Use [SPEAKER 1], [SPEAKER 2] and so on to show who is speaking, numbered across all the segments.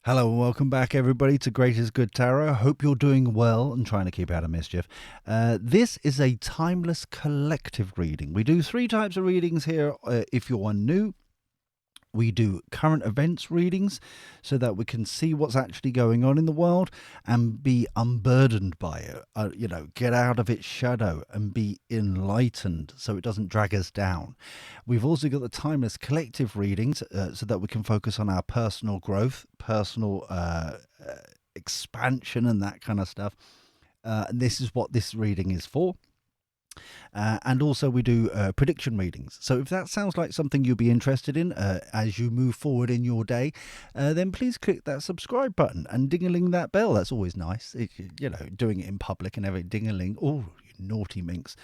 [SPEAKER 1] Hello and welcome back, everybody, to Great is Good Tarot. Hope you're doing well and trying to keep out of mischief. This is a timeless collective reading. We do three types of readings here. If you're new, we do current events readings so that we can see what's actually going on in the world and be unburdened by it. Get out of its shadow and be enlightened so it doesn't drag us down. We've also got the timeless collective readings so that we can focus on our personal growth, personal expansion, and that kind of stuff. And this is what this reading is for. And also we do prediction readings. So if that sounds like something you'll be interested in as you move forward in your day, then please click that subscribe button and ding-a-ling that bell. That's always nice. Doing it in public and everything, ding-a-ling. Oh, you naughty minx.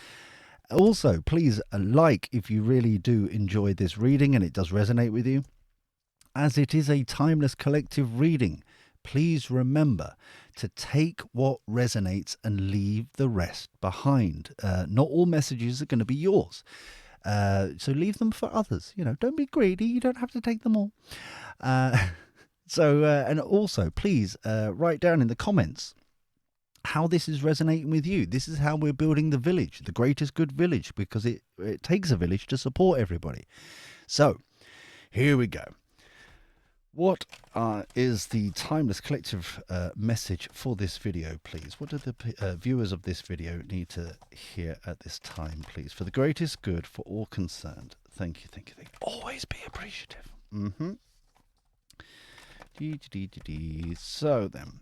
[SPEAKER 1] Also, please like if you really do enjoy this reading and it does resonate with you. As it is a timeless collective reading, please remember to take what resonates and leave the rest behind. Not all messages are going to be yours. So leave them for others. Don't be greedy. You don't have to take them all. And also, please write down in the comments how this is resonating with you. This is how we're building the village, the greatest good village, because it takes a village to support everybody. So here we go. What is the timeless collective message for this video, please? What do the viewers of this video need to hear at this time, please? For the greatest good for all concerned. Thank you, thank you, thank you. Always be appreciative. So then,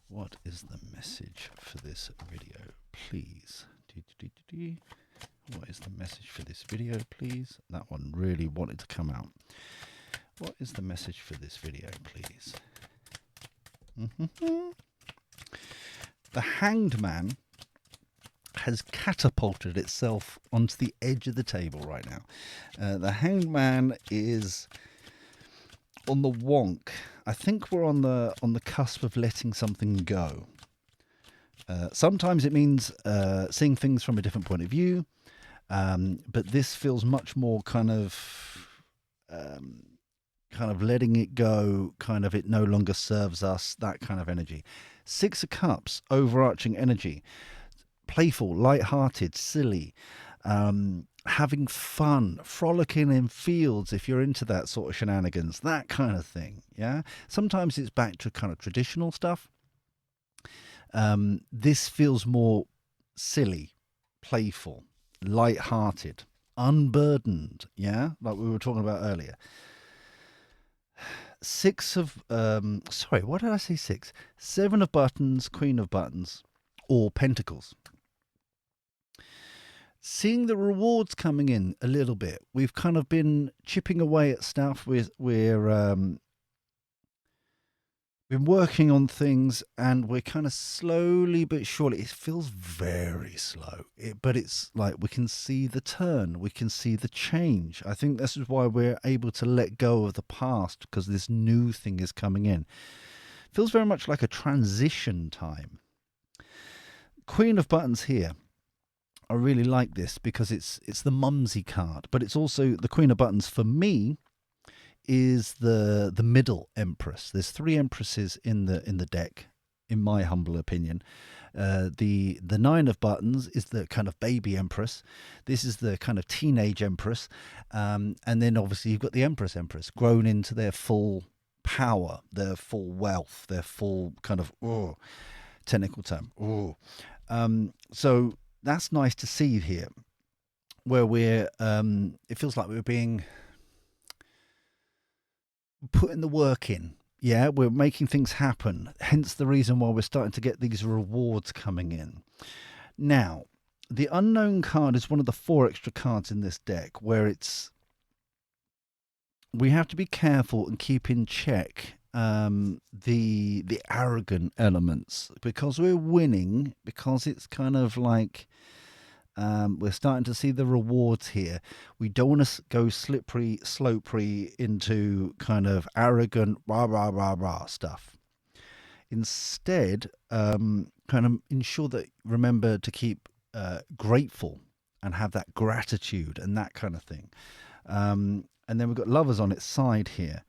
[SPEAKER 1] what is the message for this video, please? What is the message for this video, please? That one really wanted to come out. What is the message for this video, please? The Hanged Man has catapulted itself onto the edge of the table right now. The Hanged Man is on the wonk. I think we're on the cusp of letting something go. Sometimes it means seeing things from a different point of view, but this feels much more kind of letting it go, it no longer serves us, that kind of energy. Six of Cups, overarching energy, playful, light-hearted, silly, having fun, frolicking in fields if you're into that sort of shenanigans, that kind of thing. Yeah, sometimes it's back to kind of traditional stuff. This feels more silly, playful, light-hearted, unburdened. Yeah, like we were talking about earlier. What did I say? Six. Seven of Buttons, Queen of Buttons, or Pentacles. Seeing the rewards coming in a little bit. We've kind of been chipping away at stuff. We're been working on things, and we're kind of slowly but surely, it feels very slow, but it's like we can see the turn, we can see the change. I think this is why we're able to let go of the past, because this new thing is coming in. Feels very much like a transition time. Queen of Buttons here. I really like this because it's the mumsy card, but it's also the Queen of Buttons for me is the middle empress. There's three empresses in the deck, in my humble opinion. The Nine of Buttons is the kind of baby empress. This is the kind of teenage empress, and then obviously you've got the empress grown into their full power, their full wealth, their full kind of technical term. So that's nice to see here, where we're it feels like we're being putting the work in. Yeah, we're making things happen, hence the reason why we're starting to get these rewards coming in. Now, the Unknown card is one of the 4 extra cards in this deck, where we have to be careful and keep in check the arrogant elements, because we're winning, because it's kind of like we're starting to see the rewards here. We don't want to go slippery, slopery into kind of arrogant, rah, rah, rah, rah stuff. Instead, kind of ensure that, remember to keep grateful and have that gratitude and that kind of thing. And then we've got Lovers on its side here.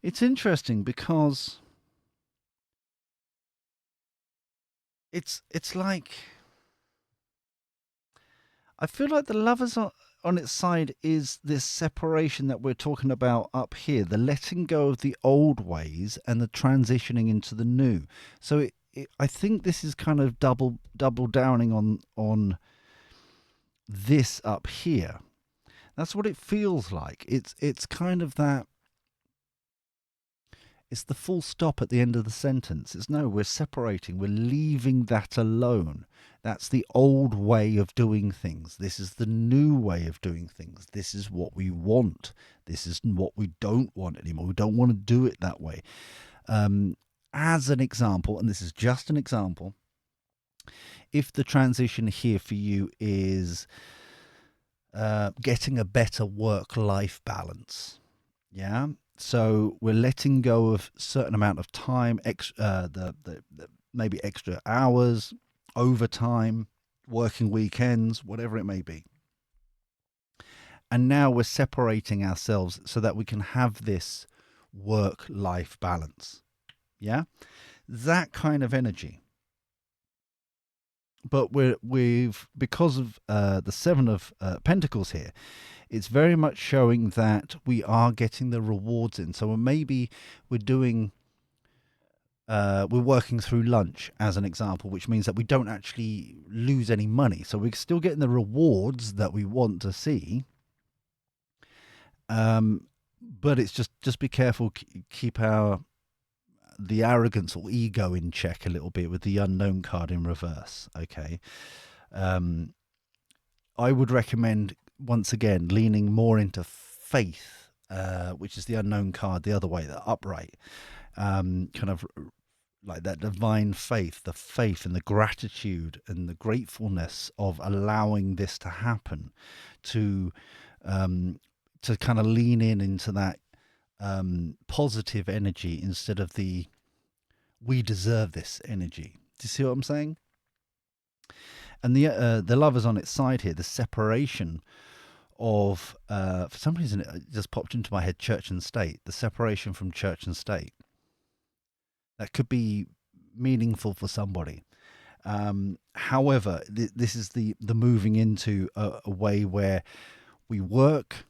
[SPEAKER 1] It's interesting because it's like I feel like the lovers on its side is this separation that we're talking about up here, the letting go of the old ways and the transitioning into the new. So I think this is kind of double downing on this up here. That's what it feels like. It's kind of that. It's the full stop at the end of the sentence. It's no, we're separating. We're leaving that alone. That's the old way of doing things. This is the new way of doing things. This is what we want. This is what we don't want anymore. We don't want to do it that way. As an example, and this is just an example, if the transition here for you is getting a better work-life balance, yeah. So we're letting go of a certain amount of time, the maybe extra hours, overtime, working weekends, whatever it may be. And now we're separating ourselves so that we can have this work-life balance. Yeah, that kind of energy. But we've because of the Seven of Pentacles here, it's very much showing that we are getting the rewards in. So maybe we're doing, we're working through lunch as an example, which means that we don't actually lose any money. So we're still getting the rewards that we want to see. But it's just be careful, keep the arrogance or ego in check a little bit with the unknown card in reverse. Okay. I would recommend, once again, leaning more into faith, which is the unknown card the other way, the upright, kind of like that divine faith, the faith and the gratitude and the gratefulness of allowing this to happen, to kind of lean into that positive energy instead of the we deserve this energy. Do you see what I'm saying? And the lovers on its side here, the separation of for some reason it just popped into my head, church and state, the separation from church and state. That could be meaningful for somebody. However, this is the moving into a way where we work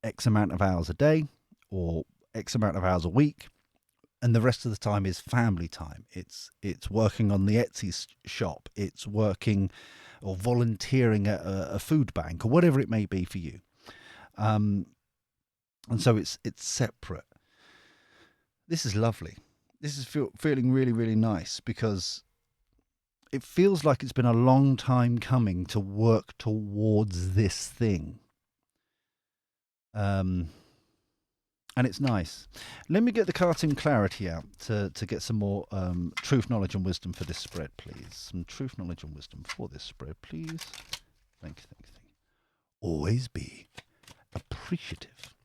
[SPEAKER 1] X amount of hours a day or X amount of hours a week, and the rest of the time is family time. It's working on the Etsy shop. It's working or volunteering at a food bank or whatever it may be for you. And so it's separate. This is lovely. This is feeling really, really nice because it feels like it's been a long time coming to work towards this thing. And it's nice. Let me get the cartoon clarity out to get some more truth, knowledge, and wisdom for this spread, please. Some truth, knowledge, and wisdom for this spread, please. Thank you. Always be appreciative.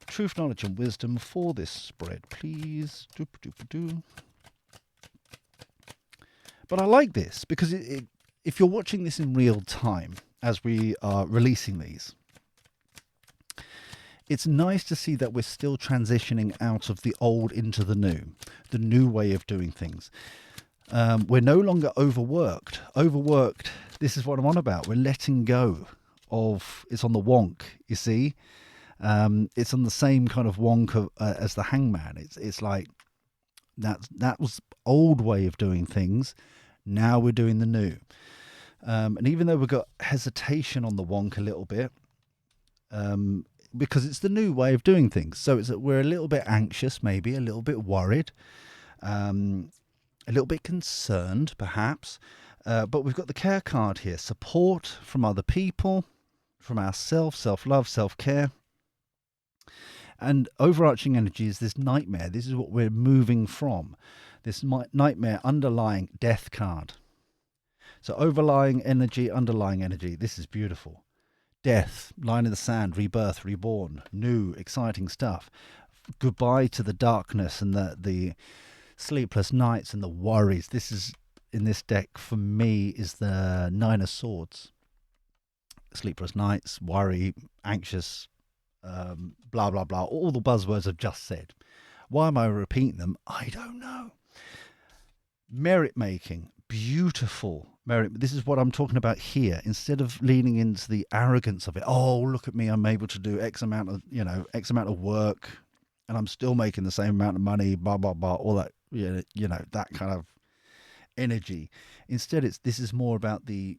[SPEAKER 1] Truth, knowledge, and wisdom for this spread, please. Doop. But I like this because if you're watching this in real time as we are releasing these, it's nice to see that we're still transitioning out of the old into the new way of doing things. We're no longer overworked. This is what I'm on about. We're letting go of, it's on the wonk, you see. It's on the same kind of wonk as the hangman. It's like that was old way of doing things. Now we're doing the new. And even though we've got hesitation on the wonk a little bit, because it's the new way of doing things. So we're a little bit anxious, maybe a little bit worried, a little bit concerned, perhaps. But we've got the care card here. Support from other people, from ourselves, self-love, self-care. And overarching energy is this nightmare. This is what we're moving from. This nightmare, underlying death card. So overlying energy, underlying energy. This is beautiful. Death, line in the sand, rebirth, reborn, new, exciting stuff. Goodbye to the darkness and the sleepless nights and the worries. This is, in this deck, for me, is the Nine of Swords. Sleepless nights, worry, anxious, blah, blah, blah, all the buzzwords I've just said. Why am I repeating them? I don't know. Merit making, beautiful merit. This is what I'm talking about here. Instead of leaning into the arrogance of it, oh, look at me, I'm able to do X amount of work, and I'm still making the same amount of money, blah, blah, blah, all that, that kind of energy. Instead, this is more about the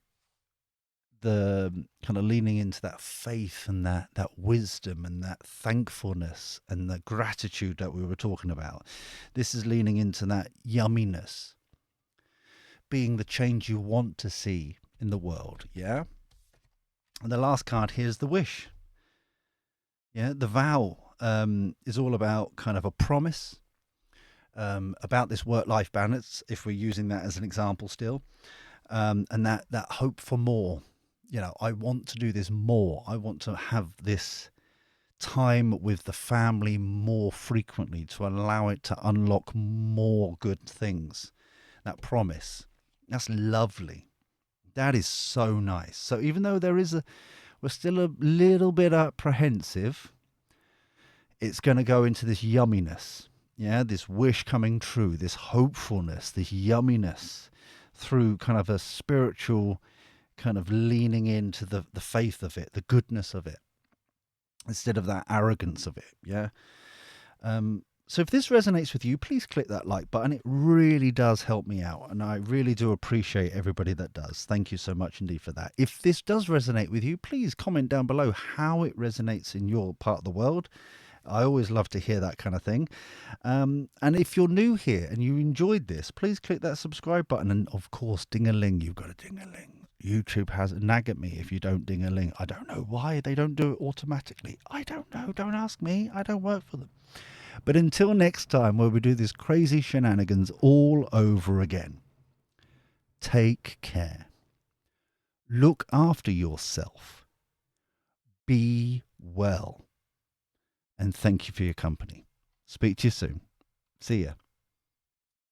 [SPEAKER 1] kind of leaning into that faith and that wisdom and that thankfulness and the gratitude that we were talking about. This is leaning into that yumminess, being the change you want to see in the world. Yeah. And the last card here is the wish. Yeah. The vow is all about kind of a promise about this work-life balance, if we're using that as an example still, and that hope for more. I want to do this more. I want to have this time with the family more frequently to allow it to unlock more good things. That promise. That's lovely. That is so nice. So even though we're still a little bit apprehensive, it's going to go into this yumminess. Yeah, this wish coming true, this hopefulness, this yumminess through kind of a spiritual kind of leaning into the faith of it, the goodness of it, instead of that arrogance of it. Yeah. So if this resonates with you, please click that like button. It really does help me out, and I really do appreciate everybody that does. Thank you so much indeed for that. If this does resonate with you, please comment down below how it resonates in your part of the world. I always love to hear that kind of thing. And if you're new here and you enjoyed this, please click that subscribe button, and of course, ding-a-ling. You've got a ding-a-ling. YouTube has a nag at me if you don't ding-a-ling. I don't know why they don't do it automatically. I don't know. Don't ask me. I don't work for them. But until next time, where we do this crazy shenanigans all over again, take care. Look after yourself. Be well. And thank you for your company. Speak to you soon. See ya.